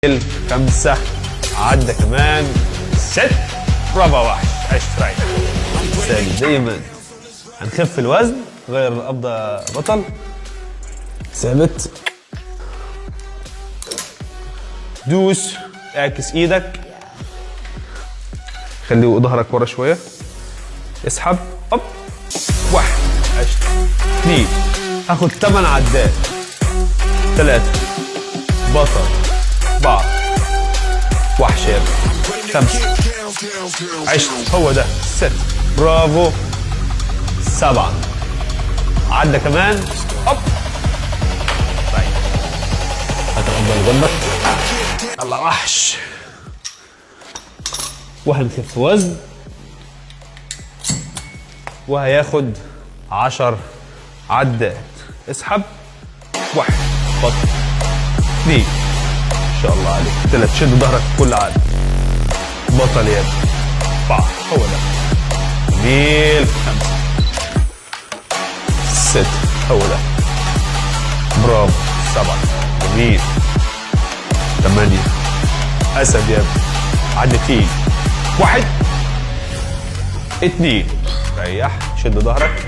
5 عدى كمان 6. برافو وحش، عشت رايح ثابت زي ما انت. هنخف الوزن، غير القبضة بطل. ثابت، دوس، اعكس ايدك، خلي ظهرك ورا شوية، اسحب، هوب، 1 عشت 2. هاخد 8 عدات، 3 بطل، 4 وحش يا ابني، 5 عشت، هو ده 6. برافو، 7 عدى كمان، هوب. طيب هتفضل جنبك، يلا وحش. وهنخف وزن، وهياخد 10 عدات. اسحب، 1 بطل، 2 ان شاء الله عليك، 3 شد ظهرك كل عادة، بطل يا ابني، 4 هو ده جميل، 5 6 هو ده برافو، 7 جميل، 8 اسد يا ابني، عدتين، 1 2 ريح، شد ظهرك،